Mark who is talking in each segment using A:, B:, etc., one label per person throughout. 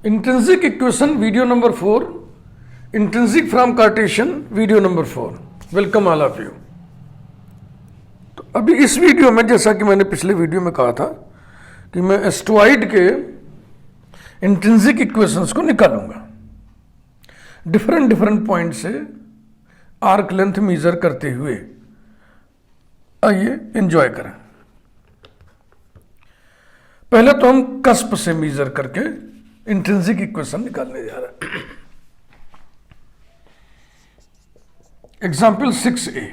A: Intrinsic equation video number 4, intrinsic from Cartesian video number 4. Welcome all of you. तो अभी इस video में, जैसा कि मैंने पिछले वीडियो में कहा था कि मैं एस्टोइड के इंट्रिंसिक इक्वेशंस को निकालूंगा डिफरेंट पॉइंट से आर्क लेंथ मेजर करते हुए। आइए एंजॉय करें। पहले तो हम कस्प से मेजर करके इंट्रिंसिक इक्वेशन निकालने जा रहे हैं। Example 6a,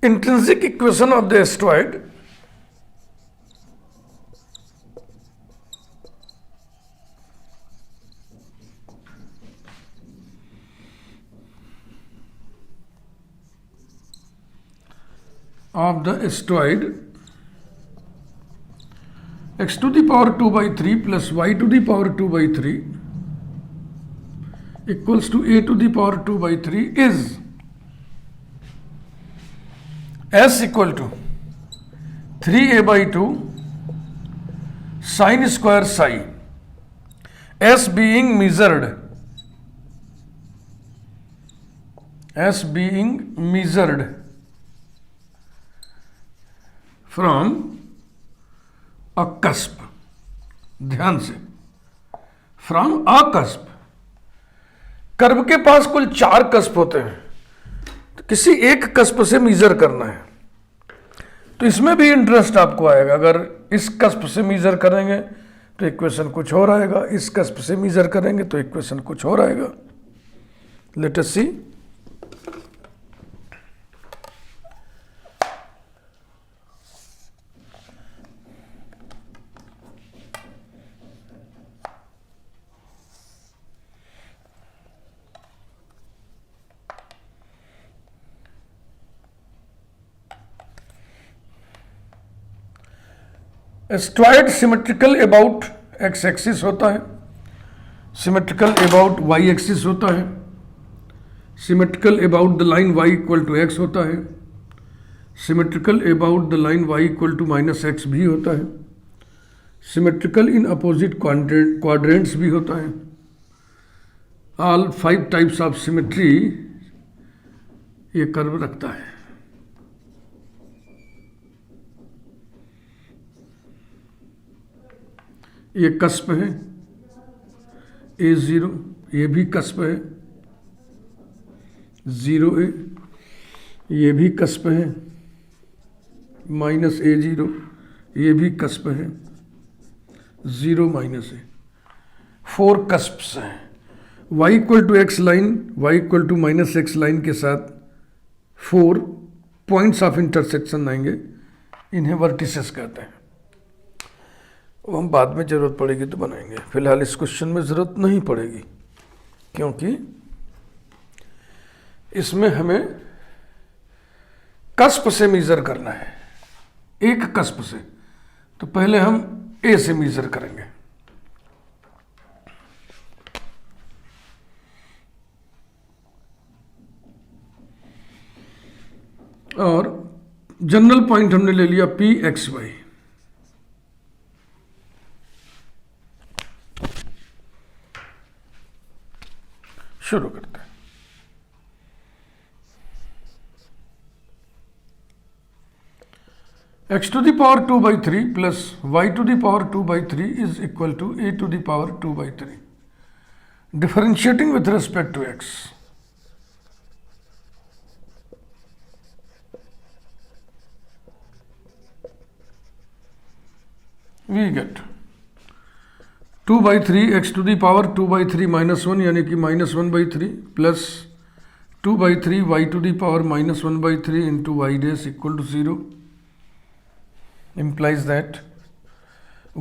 A: intrinsic equation of the asteroid x to the power 2 by 3 plus y to the power 2 by 3 equals to a to the power 2 by 3 is s equal to 3a by 2 sine square psi, s being measured from a cusp। ध्यान से, from a cusp. Curve के पास कुल 4 cusp होते हैं, तो किसी एक cusp से मेजर करना है। तो इसमें भी इंटरेस्ट आपको आएगा। अगर इस कस्प से मेजर करेंगे तो इक्वेशन कुछ और आएगा, इस कस्प से मेजर करेंगे तो इक्वेशन कुछ और आएगा। Let us see. Astroid symmetrical about x axis होता है, सिमेट्रिकल अबाउट वाई एक्सिस होता है, symmetrical about the line y equal to x होता है, symmetrical about the line y equal to minus x भी होता है, सिमेट्रिकल इन अपोजिट क्वाड्रेंट्स भी होता है। ऑल 5 टाइप्स ऑफ सिमेट्री ये कर्व रखता है। ये कस्प है A0, ये भी कस्प है 0A, ये भी कस्प है माइनस A0, ये भी कस्प है 0 माइनस A। 4 कस्प्स हैं। y equal to x line, y equal to minus x line के साथ 4 पॉइंट्स ऑफ इंटरसेक्शन आएंगे, इन्हें वर्टिसेस कहते हैं। वो हम बाद में ज़रूरत पड़ेगी तो बनाएंगे, फिलहाल इस क्वेश्चन में ज़रूरत नहीं पड़ेगी, क्योंकि इसमें हमें कस्प से मेजर करना है, एक कस्प से। तो पहले हम ए से मेजर करेंगे। और जनरल पॉइंट हमने ले लिया पी एक्स वाई। शुरू करते हैं। x to the power 2 by 3 plus y to the power 2 by 3 is equal to a to the power 2 by 3. Differentiating with respect to x. We get 2 by 3 x to the power 2 by 3 minus 1 यानी कि minus 1 by 3 plus 2 by 3 y to the power minus 1 by 3 into y dash equal to 0 implies that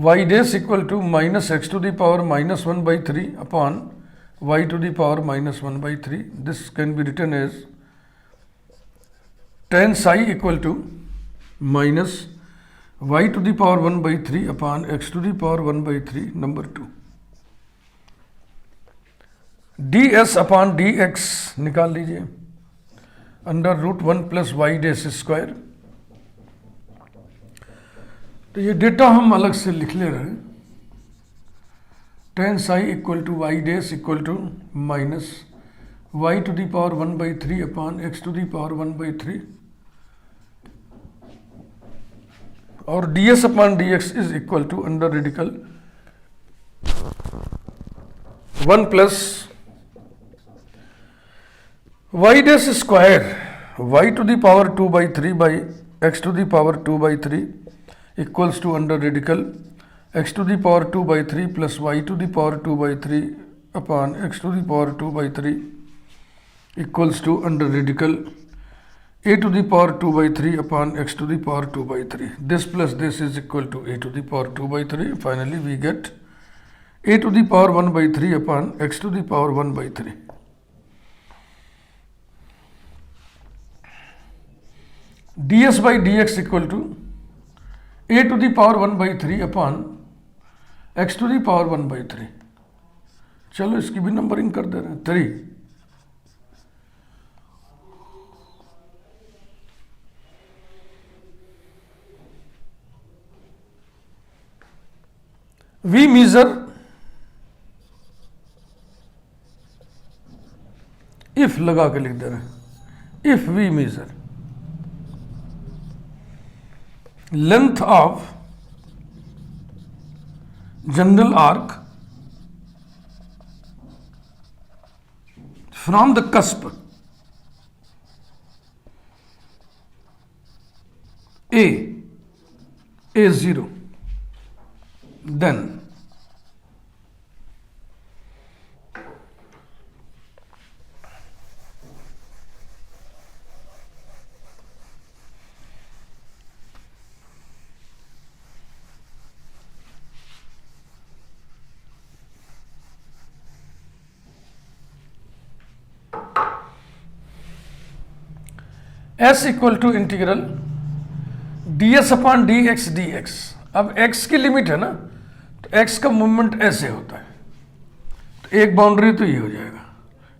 A: y dash equal to minus x to the power minus 1 by 3 upon y to the power minus 1 by 3. This can be written as tan psi equal to minus y to the power 1 by 3 upon x to the power 1 by 3 number 2. ds upon dx निकाल लीजिए। Under root 1 plus y dash square. तो ये data हम अलग से लिख ले रहे हैं। Tan psi equal to y dash equal to minus y to the power 1/3 upon x to the power 1/3 और ds upon dx is equal to under radical 1 plus y dash square y to the power 2/3 by x to the power 2/3 equals to under radical x to the power 2/3 plus y to the power 2/3 upon x to the power 2/3 equals to under radical a to the power 2/3 upon x to the power 2/3. This plus this is equal to a to the power 2/3. Finally, we get a to the power 1/3 upon x to the power 1/3. ds by dx equal to a to the power 1/3 upon x to the power 1/3. चलो इसकी भी numbering कर दे रहे हैं। 3 we measure if लगा के लिख दे रहे हैं। if we measure length of general arc from the cusp A0 then s equal to integral ds upon dx dx। अब x की लिमिट है ना, तो x का मूवमेंट ऐसे होता है, तो एक बाउंड्री तो ये हो जाएगा,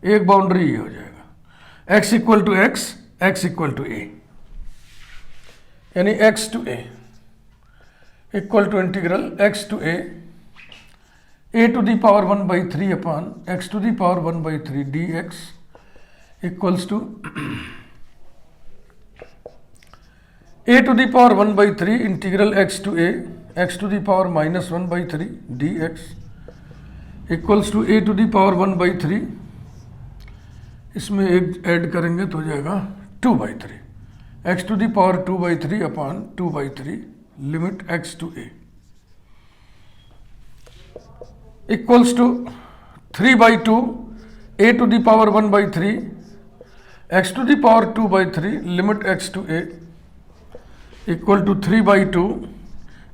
A: एक बाउंड्री ये हो जाएगा। x equal to x, x equal to a, यानी x to a equal to integral x to a to the power 1/3 upon x to the power 1/3 dx equals to a to the power 1/3 integral x to a x to the power -1/3 dx equals to a to the power 1/3, इसमें एक add करेंगे तो हो जाएगा 2/3 x to the power 2/3 upon 2/3 limit x to a equals to 3/2 a to the power 1/3 x to the power 2/3 limit x to a equal to 3/2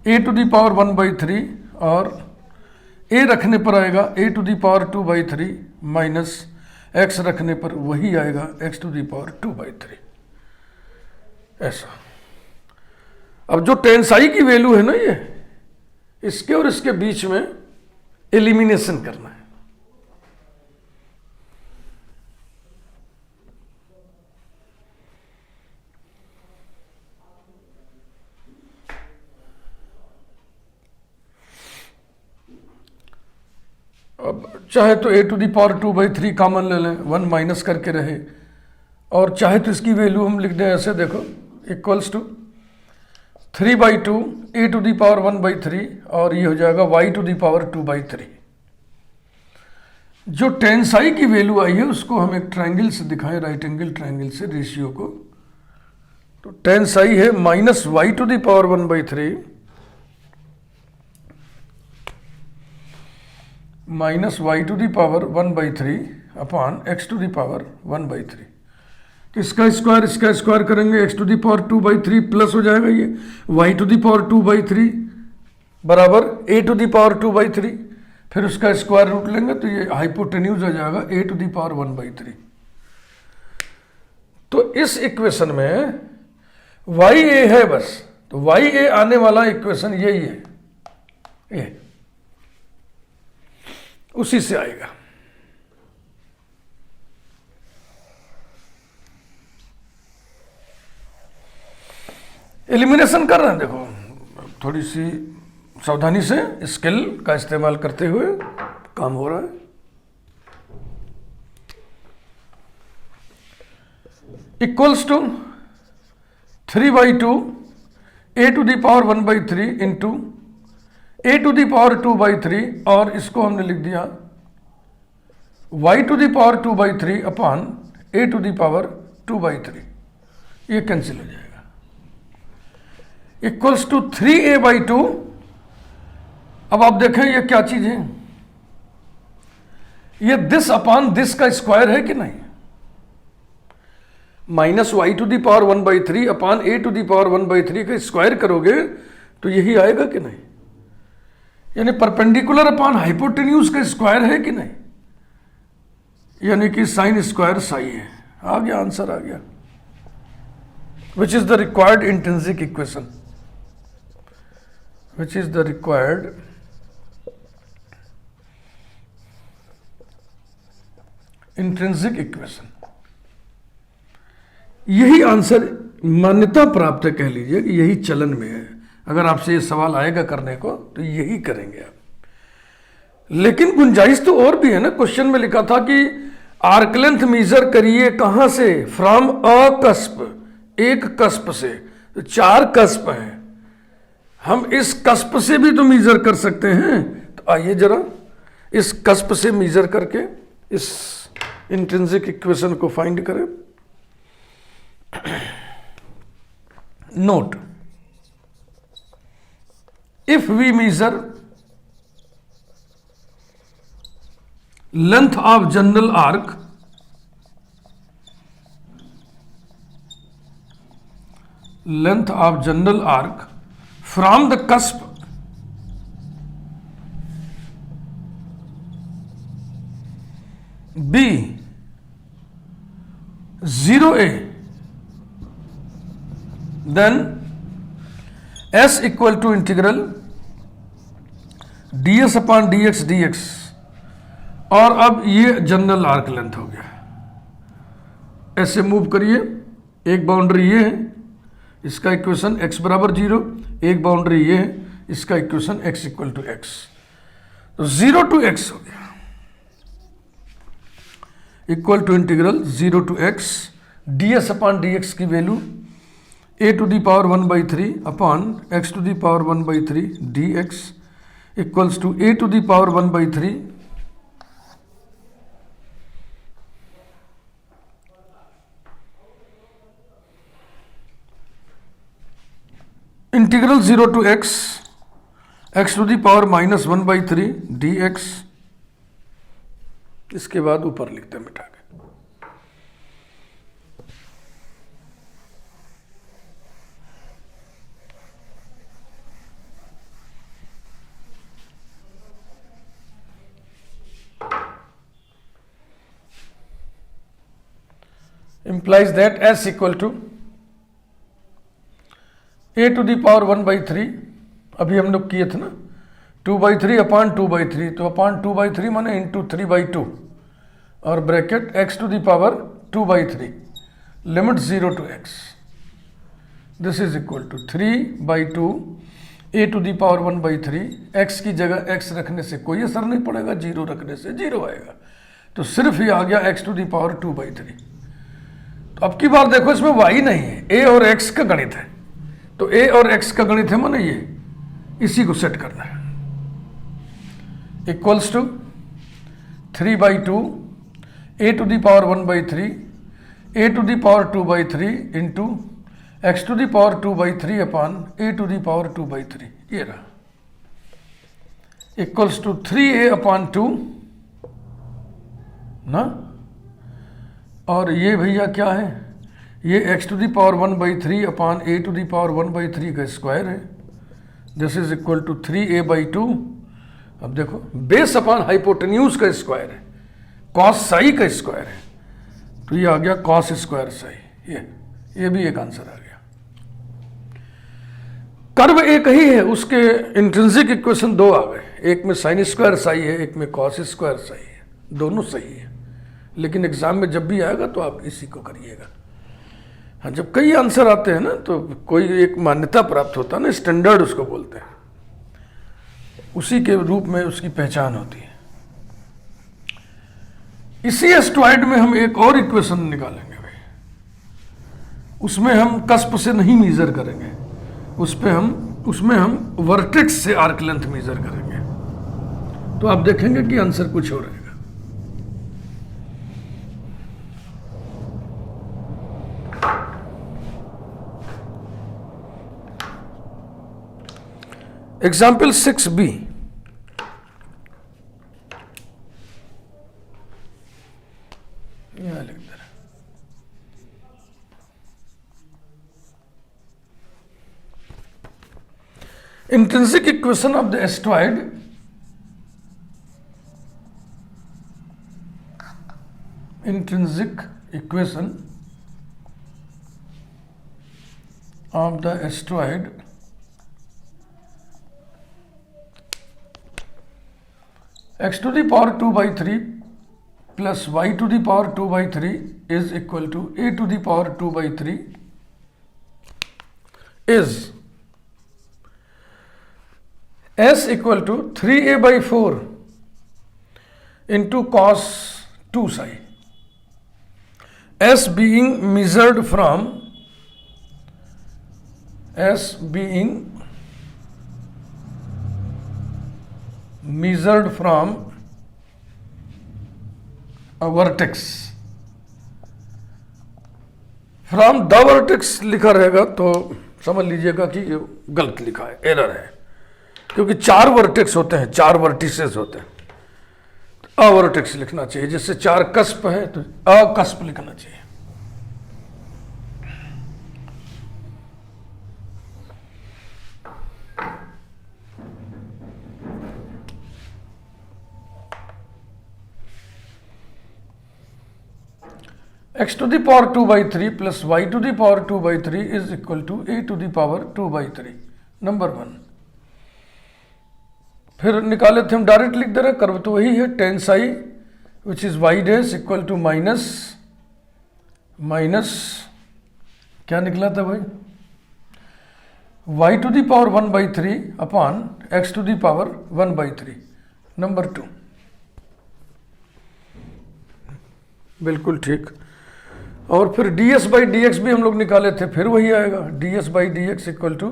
A: a to the power 1/3 और a रखने पर आएगा a to the power 2/3 minus x रखने पर वही आएगा x to the power 2/3। ऐसा। अब जो टेंसाई की वैल्यू है ना, ये इसके और इसके बीच में एलिमिनेशन करना है। अब चाहे तो a to the power 2/3 common ले लें, 1 माइनस करके रहे, और चाहे तो इसकी वैल्यू हम लिख दें ऐसे, देखो equals to 3/2 a to the power 1/3 और ये हो जाएगा y टू दी पावर 2/3। जो टेंसाई की वैल्यू आई है उसको हम एक ट्रायंगल से दिखाएं, राइट एंगल ट्रायंगल से रेशियो को। तो टेंसाई है -y to the power 1/3 minus y to the power 1/3 upon x to the power 1/3। तो इसका स्क्वायर करेंगे, x to the power 2/3 plus हो जाएगा ये वाई टू दी पावर 2/3 बराबर ए टू दी पावर 2/3, फिर उसका स्क्वायर रूट लेंगे तो ये हाइपोटेन्यूज हो जाएगा ए टू दी पावर 1/3। तो इस इक्वेशन में वाई ए है बस, तो वाई ए आने वाला इक्वेशन यही है, ये उसी से आएगा। एलिमिनेशन कर रहे हैं, देखो थोड़ी सी सावधानी से स्किल का इस्तेमाल करते हुए काम हो रहा है। Equals to 3/2 a to the power 1/3 into a to the power 2/3, और इसको हमने लिख दिया y to the power 2/3 upon a to the power 2/3, ये कैंसिल हो जाएगा। Equals to 3a/2। अब आप देखें ये क्या चीज है, ये दिस अपान दिस का स्क्वायर है कि नहीं, minus y to the power 1/3 upon a to the power 1/3 का स्क्वायर करोगे तो यही आएगा कि नहीं, यानी परपेंडिकुलर अपान हाइपोटेन्यूज का स्क्वायर है कि नहीं, यानी कि साइन स्क्वायर साई है। आ गया आंसर, आ गया। Which is the required intrinsic equation, which is the required intrinsic equation. यही आंसर मान्यता प्राप्त है, कह लीजिए कि यही चलन में है। अगर आपसे ये सवाल आएगा करने को तो यही करेंगे आप। लेकिन गुंजाइश तो और भी है ना, क्वेश्चन में लिखा था कि आर्क लेंथ मेजर करिए कहां से, फ्रॉम अ कस्प, एक कस्प से। तो 4 कस्प हैं, हम इस कस्प से भी तो मेजर कर सकते हैं। तो आइए जरा इस कस्प से मेजर करके इस इंट्रिंसिक इक्वेशन को फाइंड करें। Note, if we measure length of general arc, length of general arc from the cusp B 0a, then s equal to integral ds upon dx dx, और अब ये general arc length हो गया। ऐसे move करिए, एक boundary ये है, इसका इक्वेशन x बराबर 0, एक बाउंड्री ये है, इसका equation x equal to x, तो 0 to x हो गया, equal to integral 0 to x ds upon dx की value a to the power 1/3 upon x to the power 1/3 dx equals to a to the power 1/3 integral 0 to x to the power -1/3 dx। इसके बाद ऊपर लिखते हैं मिटा के। implies that s equal to a to the power 1/3, अभी हम लोग किए थे ना 2/3 अपान 2/3, तो अपान 2/3 माने इंटू 3/2 और bracket x to the power 2/3 limit 0 to x, this is equal to 3/2 a to the power 1/3। x की जगह x रखने से कोई असर नहीं पड़ेगा, 0 रखने से 0 आएगा, तो सिर्फ ये आ गया x टू दी पावर 2/3। तो अब की बार देखो इसमें y नहीं है, a और x का गणित है, तो a और x का गणित है माने ये, इसी को सेट करना है। Equals to 3/2 a to the power 1/3 a to the power 2/3 into x to the power 2/3 upon a to the power 2/3, ये रहा, इक्वल्स टू 3a अपान 2 ना, और ये भैया क्या है, ये x to the power 1/3 upon a to the power 1/3 का स्क्वायर है, this is equal to 3a/2। अब देखो बेस अपान हाइपोटेन्यूज का स्क्वायर है, कॉस साई का स्क्वायर है, तो ये आ गया कॉस स्क्वायर साई, ये भी एक आंसर आ गया। कर्व एक ही है, उसके इंट्रिंसिक इक्वेशन 2 आ गए, एक में साइन स्क्वायर साई है, एक में कॉस स्क्वायर साई है, दोनों सही है, लेकिन एग्जाम में जब भी आएगा तो आप इसी को करिएगा। हाँ, जब कई आंसर आते हैं ना तो कोई एक मान्यता प्राप्त होता है ना, स्टैंडर्ड उसको बोलते हैं, उसी के रूप में उसकी पहचान होती है। इसी एस्ट्रॉयड में हम एक और इक्वेशन निकालेंगे भाई, उसमें हम कस्प से नहीं मेजर करेंगे, उसमें हम वर्टेक्स से आर्क लेंथ मेजर करेंगे, तो आप देखेंगे कि आंसर कुछ हो रहेगा। एग्जाम्पल 6B, यहां लिख दे रहा, intrinsic equation of the asteroid x to the power 2 by 3 plus y to the power 2 by 3 is equal to a to the power 2 by 3 is s equal to 3a by 4 into cos 2 psi, s being measured from a vertex, from the vertex लिखा रहेगा तो समझ लीजिएगा कि ये गलत लिखा है, एरर है, क्योंकि 4 वर्टेक्स होते हैं, 4 वर्टिसेस होते हैं, तो अवर्टेक्स लिखना चाहिए। जैसे 4 कस्प है तो अकस्प लिखना चाहिए। x to the power 2 by 3 plus y to the power 2 by 3 is equal to a to the power 2 by 3, number 1। फिर निकाले थे हम, डायरेक्ट लिख दे रहे, कर्व तो वही है, tan psi which is y dash equal to minus क्या निकला था भाई, y to the power 1 by 3 upon x to the power 1 by 3, number 2, बिल्कुल ठीक। और फिर ds बाई dx भी हम लोग निकाले थे, फिर वही आएगा, ds by dx equal to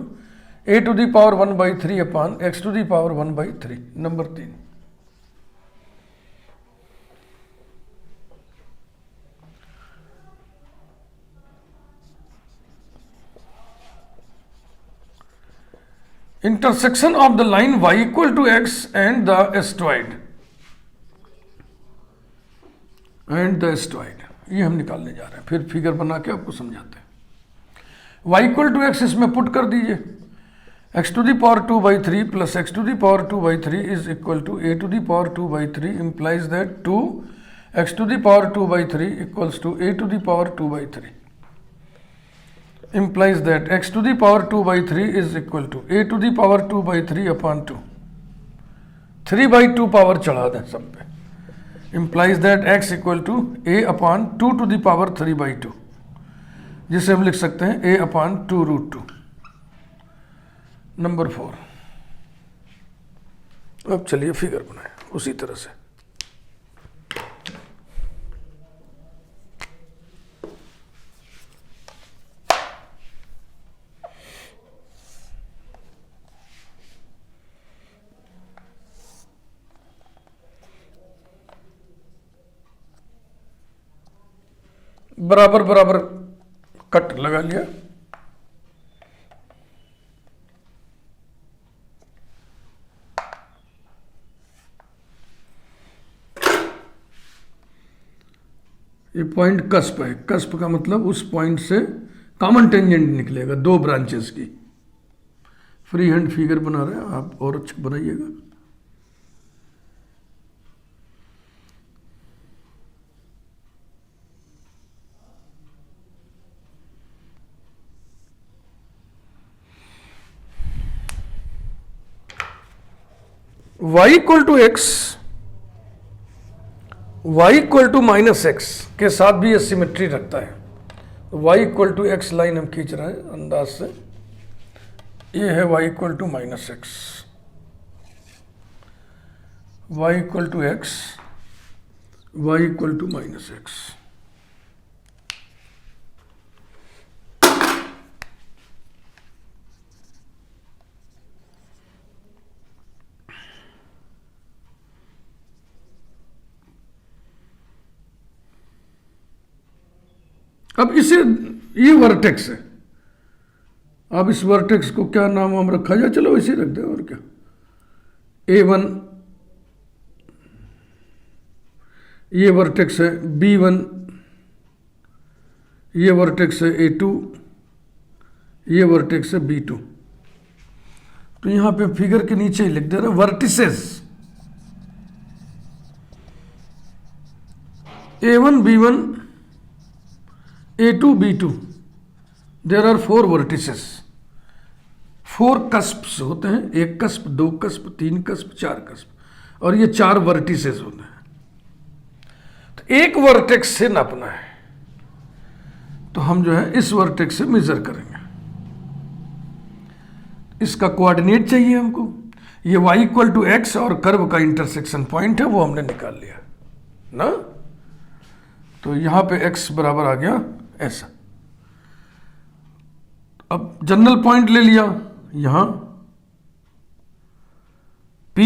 A: a to the power 1 by 3 upon x to the power 1 by 3, number 3। Intersection of the line y equal to x and the astroid ये हम निकालने जा रहे हैं, फिर फिगर बना के आपको समझाते हैं। y इक्वल टू एक्स इसमें पुट कर दीजिए, x to the power 2 by 3 plus x to the power 2 by 3 is equal to a to the power 2 by 3 implies that 2 x to the power 2 by 3 equals to a to the power 2 by 3 implies that x to the power 2 by 3 is equal to a to the power 2 by 3 upon 2, 3 by 2 power चढ़ा दें सब पे, implies that x equal to a upon 2 to the power 3 by 2, जिसे हम लिख सकते हैं a upon 2 root 2, number 4। अब चलिए फिगर बनाएं उसी तरह से। बराबर बराबर कट लगा लिया, ये पॉइंट कस्प है, कस्प का मतलब उस पॉइंट से कॉमन टेंजेंट निकलेगा 2 ब्रांचेस की। फ्री हैंड फिगर बना रहे हैं आप, और अच्छा बनाइएगा। y equal to x, y equal to minus x के साथ भी ये सिमेट्री रखता है, y equal to x line हम खींच रहे हैं अंदाज से, ये है y equal to minus x, y equal to x, y equal to minus x. अब इसे, ये वर्टेक्स है, अब इस वर्टेक्स को क्या नाम हम रखा जाए, चलो इसे रख दे और क्या, A1, ये वर्टेक्स है B1, ये वर्टेक्स है A2, ये वर्टेक्स है B2। तो यहां पे फिगर के नीचे ही लिख दे रहे vertices A1 B1 A2 B2, there are 4 vertices, 4 cusps होते हैं, 1 कस्प, 2 कस्प, 3 कस्प, 4 कस्प, और ये 4 वर्टिसेस होते हैं। तो एक वर्टेक्स से नापना है, तो हम जो है इस वर्टेक्स से मेजर करेंगे। इसका कोऑर्डिनेट चाहिए हमको, ये y इक्वल टू एक्स और कर्व का इंटरसेक्शन पॉइंट है, वो हमने निकाल लिया ना। तो यहां पे x बराबर आ गया ऐसा। अब जनरल पॉइंट ले लिया यहां P,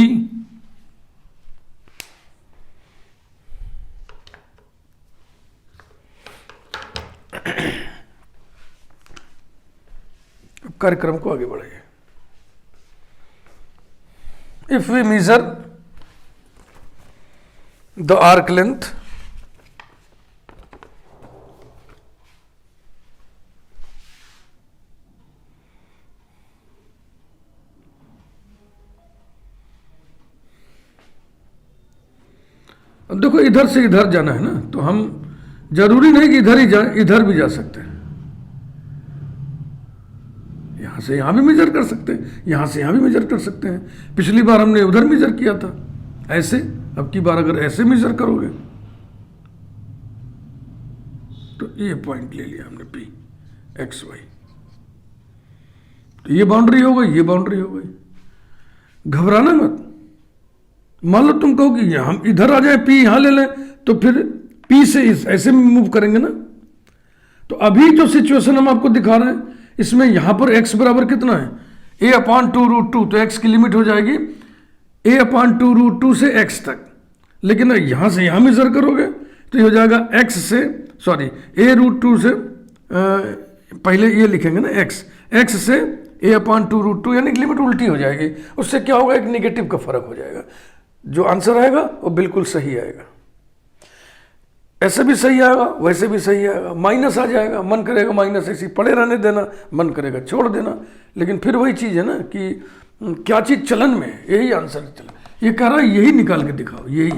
A: अब कार्यक्रम को आगे बढ़ाइए। If we measure the arc length अब देखो इधर से इधर जाना है ना, तो हम जरूरी नहीं कि इधर ही जाए, इधर भी जा सकते हैं, यहां से यहां भी मेजर कर सकते हैं, यहां से यहां भी मेजर कर सकते हैं। पिछली बार हमने उधर मेजर किया था ऐसे, अब की बार अगर ऐसे मेजर करोगे तो ये पॉइंट ले लिया हमने P एक्स वाई, तो ये बाउंड्री हो गई, ये बाउंड्री हो गई। घबराना मत, मान लो तुम कहो कि हम इधर आ जाए, P यहां ले लें, तो फिर P से ऐसे मूव करेंगे ना। तो अभी जो सिचुएशन हम आपको दिखा रहे हैं, इसमें यहां पर x बराबर कितना है, a/2√2, तो x की लिमिट हो जाएगी a/2√2 से x तक। लेकिन यहां से यहां मेजर करोगे तो ये हो जाएगा x से, सॉरी a√2 से, पहले ये लिखेंगे ना x से a/2√2, यानी कि लिमिट उल्टी हो जाएगी। उससे क्या होगा, एक निगेटिव का फर्क हो जाएगा। जो आंसर आएगा वो बिल्कुल सही आएगा, ऐसे भी सही आएगा, वैसे भी सही आएगा। माइनस आ जाएगा, मन करेगा माइनस ऐसे पड़े रहने देना, मन करेगा छोड़ देना, लेकिन फिर वही चीज है ना कि क्या चीज चलन में, यही आंसर चलन। ये कह रहा है यही निकाल के दिखाओ, यही,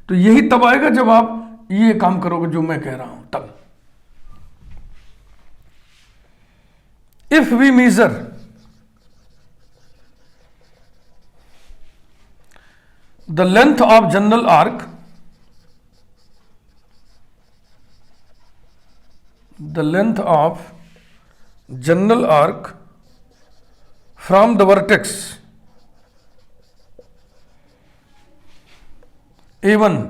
A: तो यही तब आएगा जब आप ये काम करोगे जो मैं कह रहा हूं तब। If we measure the length of general arc, the length of general arc from the vertex A1,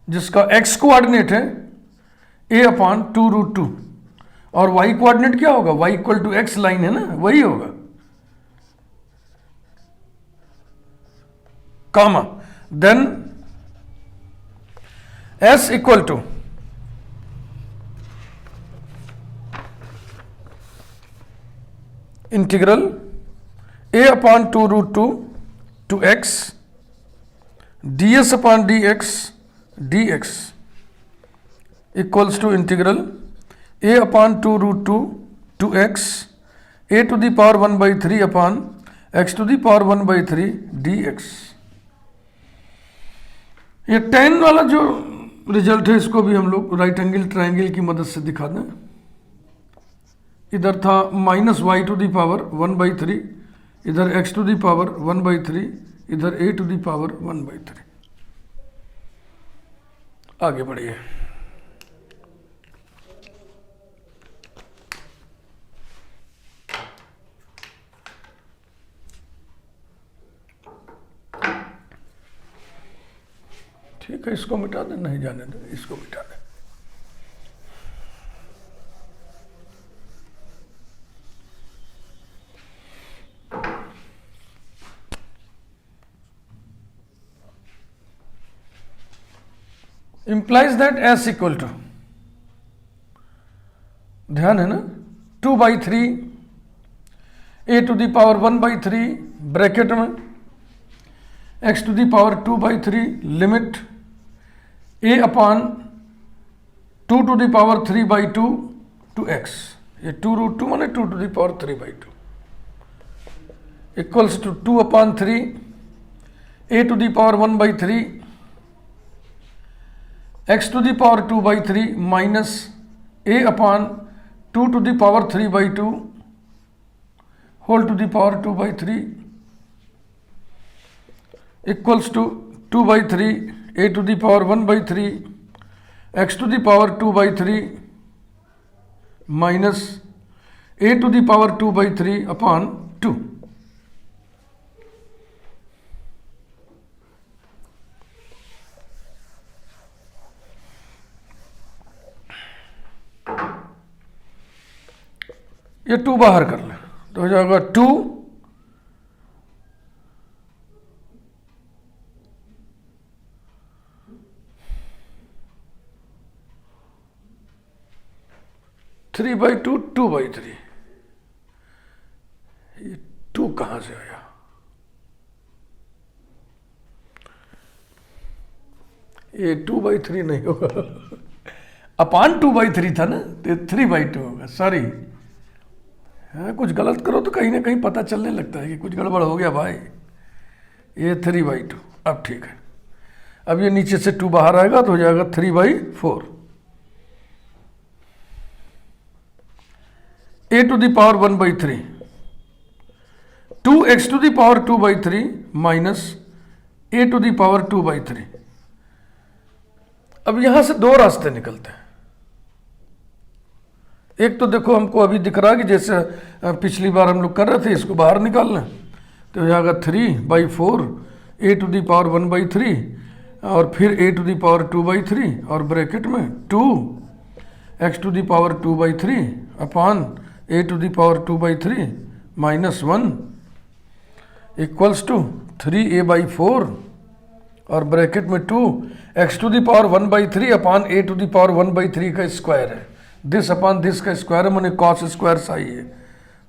A: जिसका x कोऑर्डिनेट है a/2√2 और y कोऑर्डिनेट क्या होगा, y equal to x line है ना, वही होगा, comma, then s equal to integral a/2√2 to x ds/dx dx equals to integral a/2√2 to x a to the power 1/3 upon x to the power 1/3 dx। ये tan वाला जो result है, इसको भी हम लोग राइट एंगल ट्रायंगल की मदद से दिखा दें। इधर था -y टू दी पावर 1/3, इधर x टू दी पावर 1/3, इधर a टू दी पावर 1/3। आगे बढ़िए। ठीक है, इसको मिटा दे, नहीं जाने दे, इसको मिटा दे। implies that s equal to, ध्यान है ना, 2/3 a to the power 1/3 bracket में x to the power 2/3 limit a upon 2 to the power 3/2 to x, ये 2√2 माने 2 to the power 3/2 equals to 2/3 a to the power 1/3 x to the power 2/3 minus a upon 2 to the power 3/2 whole to the power 2/3 equals to 2/3 a to the power 1/3 x to the power 2/3 minus a to the power 2/3 upon 2। ये 2 बाहर कर लें तो हो जाएगा 2 3/2 2/3, ये 2 कहां से आया? ये 2/3 नहीं होगा, अपान 2/3 था ना, तो 3/2 होगा। सॉरी, हाँ, कुछ गलत करो तो कहीं ना कहीं पता चलने लगता है कि कुछ गड़बड़ हो गया भाई। ये 3/2, अब ठीक है। अब ये नीचे से 2 बाहर आएगा तो हो जाएगा 3/4 a to the power 1/3 2x to the power 2/3 minus a to the power 2/3। अब यहां से 2 रास्ते निकलते हैं। एक तो देखो हमको अभी दिख रहा है कि जैसे पिछली बार हम लोग कर रहे थे, इसको बाहर निकाल लें तो हो जाएगा 3/4 a टू द पावर 1/3 और फिर a टू द पावर 2/3 और ब्रैकेट में 2 x to the power 2/3 upon a to the power 2/3 minus 1 equals to 3a/4 और ब्रैकेट में 2 x to the power 1/3 upon a to the power 1/3 का square है, this upon this का square है, मैंने cos square Sai है,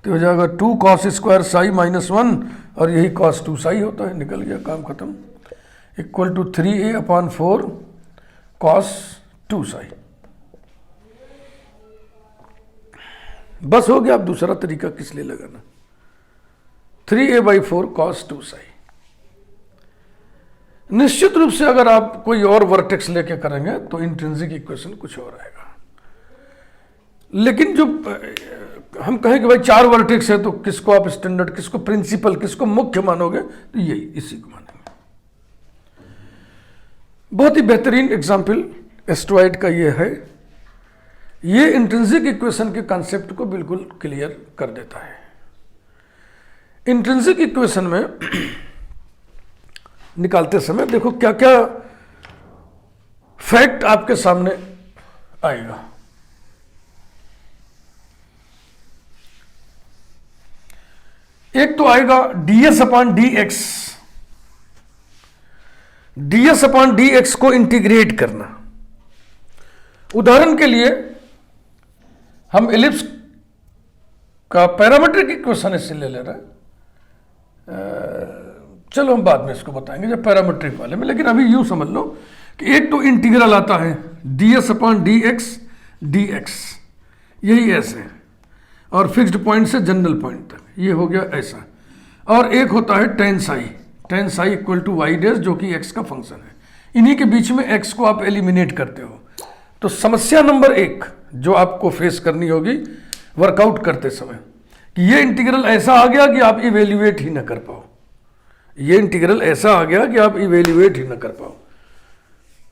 A: तो हो जाएगा 2 कॉस स्क्वायर साई माइनस 1 और यही कॉस 2 साई होता है। निकल गया, काम खत्म। Equal to 3a upon 4 cos 2 psi. बस हो गया, अब दूसरा तरीका किस लिए लगाना। 3a/4 cos 2 Sai. निश्चित रूप से अगर आप कोई और वर्टेक्स लेके करेंगे तो इंट्रिंसिक इक्वेशन कुछ और आएगा, लेकिन जो हम कहें कि भाई 4 वर्टेक्स है तो किसको आप स्टैंडर्ड, किसको प्रिंसिपल, किसको मुख्य मानोगे, तो यही इसी को मानेंगे। बहुत ही बेहतरीन एग्जाम्पल एस्ट्रॉइड का ये है। ये इंट्रिंसिक इक्वेशन के कॉन्सेप्ट को बिल्कुल क्लियर कर देता है। इंट्रिंसिक इक्वेशन में निकालते समय देखो क्या क्या फैक्ट आपके सामने आएगा। एक तो आएगा ds upon dx, ds upon dx को इंटीग्रेट करना। उदाहरण के लिए हम एलिप्स का पैरामीट्रिक इक्वेशन इससे ले रहे हैं, चलो हम बाद में इसको बताएंगे जब पैरामीट्रिक वाले में, लेकिन अभी यूं समझ लो कि एक तो इंटीग्रल आता है ds अपॉन dx, यही ऐसे और फिक्स्ड पॉइंट से जनरल पॉइंट तक, ये हो गया ऐसा। और एक होता है tan psi equal to y dash, जो कि x का फंक्शन है। इन्हीं के बीच में x को आप एलिमिनेट करते हो। तो समस्या नंबर 1 जो आपको फेस करनी होगी वर्कआउट करते समय कि ये इंटीग्रल ऐसा आ गया कि आप इवेल्युएट ही ना कर पाओ, ये इंटीग्रल ऐसा आ गया कि आप इवेल्युएट ही ना कर पाओ।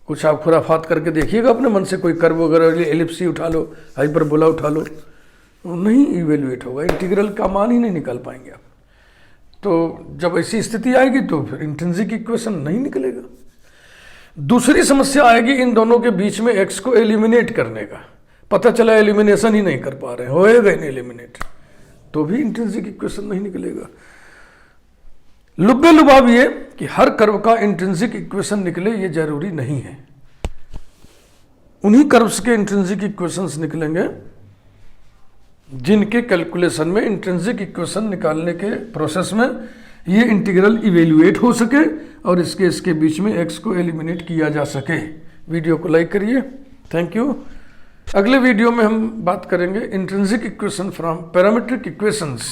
A: कुछ आप खुराफात करके देखिएगा अपने मन से, कोई कर्व वगैरह एलिप्स ही उठा लो, हाइपरबोला उठा लो, नहीं इवेल्युएट होगा, इंटीग्रल का मान ही नहीं निकाल पाएंगे आप। तो जब ऐसी स्थिति आएगी तो फिर इंट्रिंसिक इक्वेशन नहीं निकलेगा। दूसरी समस्या आएगी इन दोनों के बीच में x को एलिमिनेट करने का। पता चला एलिमिनेशन ही नहीं कर पा रहे, होएगा नहीं एलिमिनेट, तो भी इंट्रिंसिक इक्वेशन नहीं निकलेगा। लुब्बे लुभाव ये कि हर कर्व का इंट्रिंसिक इक्वेशन निकले ये जरूरी नहीं है। उन्हीं कर्व्स के इंट्रिंसिक इक्वेशंस निकलेंगे जिनके कैलकुलेशन में इंट्रिंसिक इक्वेशन निकालने के प्रोसेस में ये इंटीग्रल इवेल्युएट हो सके और इसके बीच में x को एलिमिनेट किया जा सके। वीडियो को लाइक करिए, थैंक यू। अगले वीडियो में हम बात करेंगे intrinsic equation from parametric equations.